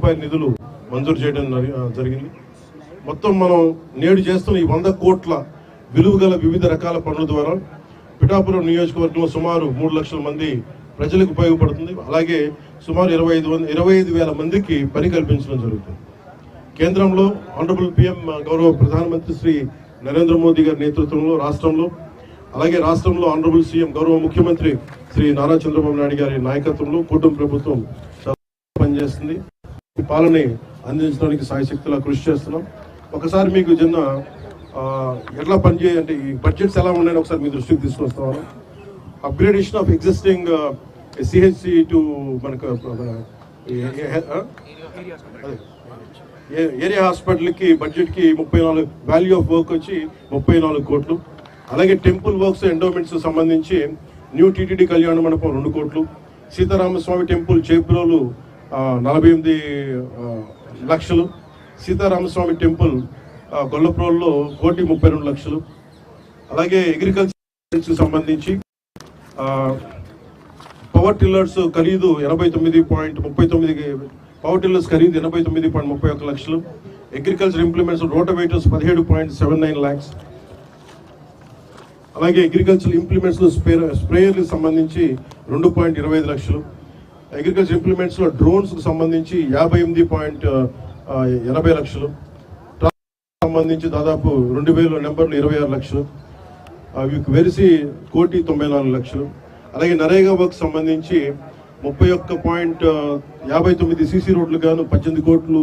రూపాయల నిధులు మంజూరు చేయడం జరిగింది. మొత్తం మనం నేడు చేస్తున్న ఈ 100 కోట్ల విలువ గల వివిధ రకాల పనుల ద్వారా పిఠాపురం నియోజకవర్గంలో సుమారు 3 లక్షల మంది ప్రజలకు ఉపయోగపడుతుంది. అలాగే సుమారు 25,000 మందికి పని కల్పించడం జరుగుతుంది. కేంద్రంలో ఆనరబుల్ PM గౌరవ ప్రధానమంత్రి శ్రీ నరేంద్ర మోదీ గారి నేతృత్వంలో రాష్ట్రంలో, అలాగే రాష్ట్రంలో ఆనరబుల్ CM గౌరవ ముఖ్యమంత్రి శ్రీ నారా చంద్రబాబు నాయుడు గారి నాయకత్వంలో కూటమి ప్రభుత్వం పనిచేస్తుంది. ఈ పాలనని అందించడానికి సాయశక్తులా కృషి చేస్తున్నాం. ఒకసారి మీకు చిన్న ఎట్లా పనిచేయాలంటే ఈ బడ్జెట్స్ ఎలా ఉన్నాయని ఒకసారి మీ దృష్టికి తీసుకొస్తాను. Upgradation of existing CHC to మనకు ఏరియా హాస్పిటల్కి బడ్జెట్కి 34 వాల్యూ ఆఫ్ వర్క్ వచ్చి 34 కోట్లు. అలాగే టెంపుల్ వర్క్స్ ఎండోమెంట్స్ సంబంధించి న్యూ TTD కళ్యాణ మండపం 2 కోట్లు, సీతారామస్వామి టెంపుల్ చేబ్రోలు 48 లక్షలు, సీతారామస్వామి టెంపుల్ గొల్లప్రోల్లో 1,32,00,000. అలాగే అగ్రికల్చర్ సంబంధించి పవర్ టిల్లర్స్ ఖరీదు 89.39, పవర్ టిల్లర్స్ ఖరీదు 89.31 లక్షలు, అగ్రికల్చర్ ఇంప్లిమెంట్స్ రోటవేటర్స్ 17.79 lakhs. అలాగే అగ్రికల్చర్ ఇంప్లిమెంట్స్ స్ప్రేయర్లకు సంబంధించి 2.25 లక్షలు, అగ్రికల్చర్ ఇంప్లిమెంట్స్ లో డ్రోన్స్ కు సంబంధించి 58.80 లక్షలు, సంబంధించి దాదాపు 2,000 నెంబర్లు 26 లక్షలు, వెరిసి 1,94 లక్షలు. అలాగే నరేగా వర్క్ సంబంధించి 31.59 CC రోడ్లు గాను 18 కోట్లు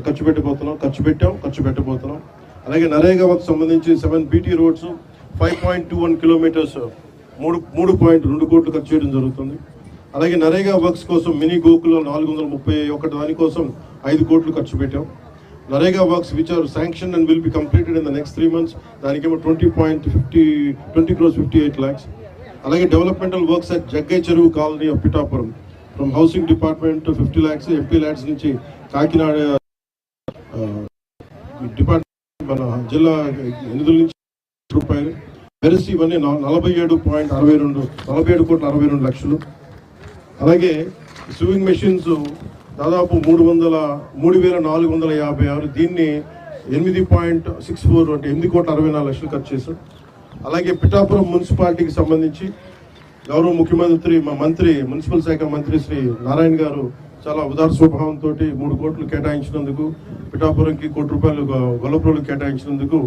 ఖర్చు పెట్టబోతున్నాం. అలాగే నరేగా వర్క్ సంబంధించి 7 BT రోడ్స్ 5.21 కిలోమీటర్స్ 3.2 కోట్లు ఖర్చు చేయడం జరుగుతుంది. అలాగే నరేగా వర్క్స్ కోసం మినీ గోకుల 431 దానికోసం 5 కోట్లు ఖర్చు పెట్టాం. NREGA works which are sanction and will be completed in the next 3 months దానికేమో 20 crores 58 lakhs. అలాగే developmental works at Jaggai Cheruvu colony of Pithapuram from housing department 50 lakhs, MP LADS నుంచి కాకినాడ డిపార్ట్మెంట్ మన జిల్లా నిధుల నుంచి రూపాయలు వెరసి ఇవన్నీ 47 కోట్ల 62 లక్షలు. అలాగే స్వింగ్ మెషిన్స్ దాదాపు 3,456, దీన్ని 8.64 అంటే 8 కోట్ల 64 లక్షలు ఖర్చు చేశాం. అలాగే పిఠాపురం మున్సిపాలిటీకి సంబంధించి గౌరవ ముఖ్యమంత్రి మా మంత్రి మున్సిపల్ శాఖ మంత్రి శ్రీ నారాయణ గారు చాలా ఉదార స్వభావంతో 3 కోట్లు కేటాయించినందుకు, పిఠాపురంకి 1 కోటి రూపాయలు గొల్లప్రోలు కేటాయించినందుకు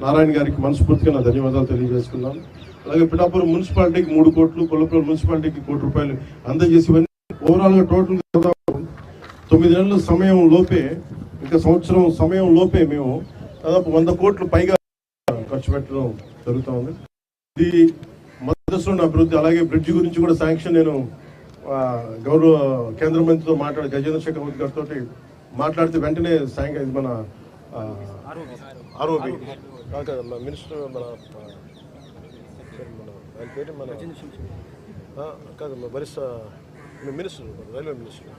నారాయణ గారికి మనస్ఫూర్తిగా నా ధన్యవాదాలు తెలియజేసుకున్నాను. అలాగే పిఠాపురం మున్సిపాలిటీకి 3 కోట్లు, గొల్లప్రోలు మున్సిపాలిటీకి 1 కోటి రూపాయలు అందజేసి ఓవరాల్గా టోటల్ 9 నెలల సమయం లోపే, ఇంకా సంవత్సరం సమయం లోపే మేము దాదాపు 100 కోట్లు పైగా ఖర్చు పెట్టడం జరుగుతూ ఉంది. ఇది మధ్యస్థ అభివృద్ధి. అలాగే బ్రిడ్జ్ గురించి కూడా శాంక్షన్ నేను గౌరవ కేంద్ర మంత్రితో గజేంద్ర శేఖర్ గారితో మాట్లాడితే వెంటనే మన ROB మినిస్టర్ కాదు వరిష్ట minister railway minister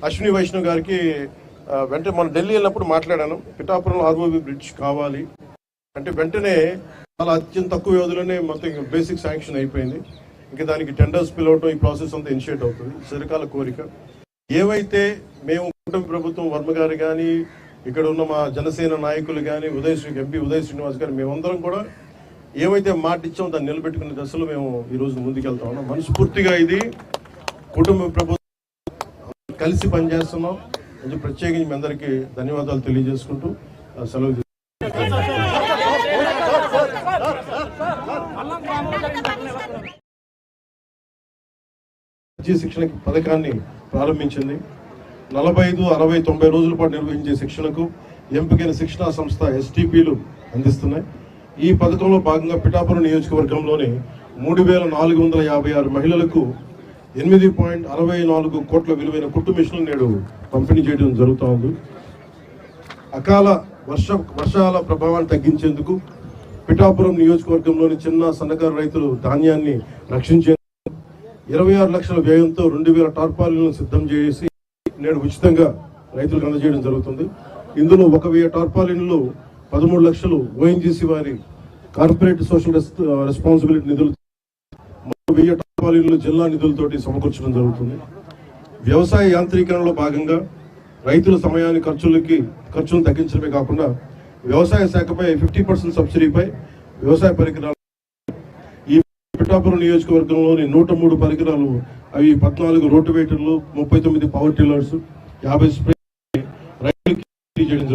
Ashwini Vaishnaw గారికి వెంటనే మనం ఢిల్లీ వెళ్ళినప్పుడు మాట్లాడాను. పిఠాపురంలో ROB బ్రిడ్జ్ కావాలి అంటే వెంటనే చాలా అత్యంత తక్కువ వ్యవధిలోనే మొత్తం బేసిక్ శాంక్షన్ అయిపోయింది. ఇంకా దానికి టెండర్స్ పిలవటం, ఈ ప్రాసెస్ అంతా ఇనిషియేట్ అవుతుంది. చిరకాల కోరిక. ఏవైతే మేము కూటమి ప్రభుత్వం వర్మ గారు కానీ, ఇక్కడ ఉన్న మా జనసేన నాయకులు కానీ, MP ఉదయ్ శ్రీనివాస్ గారు, మేమందరం కూడా ఏవైతే మాట ఇచ్చామో దాన్ని నిలబెట్టుకునే దశలో మేము ఈరోజు ముందుకెళ్తా ఉన్నాం. మనస్ఫూర్తిగా ఇది కుటుంబ ప్రభుత్వం కలిసి పనిచేస్తున్నాం. ప్రత్యేకించి మీ అందరికీ ధన్యవాదాలు తెలియజేసుకుంటూ సెలవు. శిక్షణ పథకాన్ని ప్రారంభించింది. 45, 60, 90 రోజుల పాటు నిర్వహించే శిక్షణకు ఎంపికైన శిక్షణా సంస్థ STPలు అందిస్తున్నాయి. ఈ పథకంలో భాగంగా పిఠాపురం నియోజకవర్గంలోని 3,456 మహిళలకు 8.64 కోట్ల విలువైన కుట్టు మిషన్లు నేడు పంపిణీ చేయడం జరుగుతూ ఉంది. అకాల వర్షాల ప్రభావాన్ని తగ్గించేందుకు పిఠాపురం నియోజకవర్గంలోని చిన్న సన్నకారు రైతులు ధాన్యాన్ని రక్షించేందుకు 26 లక్షల వ్యయంతో 2,000 టార్పాలిన్లను సిద్ధం చేసి నేడు ఉచితంగా రైతులకు అందజేయడం జరుగుతుంది. ఇందులో 1,000 టార్పాలిన్లు 13 లక్షలు ONGC వారి కార్పొరేట్ సోషల్ రెస్పాన్సిబిలిటీ నిధులు 1000 టాపాలీలు జిల్లా నిధులతోటి సమకూర్చడం జరుగుతుంది. వ్యవసాయ యాంత్రీకరణలో భాగంగా రైతుల సమయాన్ని ఖర్చులను తగ్గించడమే కాకుండా వ్యవసాయ శాఖపై 50% సబ్సిడీపై వ్యవసాయ పరికరాలు ఈ పిఠాపురం నియోజకవర్గంలోని 103 పరికరాలు, అవి 14 రోటివేటర్లు, 39 పవర్ టిల్లర్స్, 50 స్ప్రే రైతులకి చేయడం జరుగుతుంది.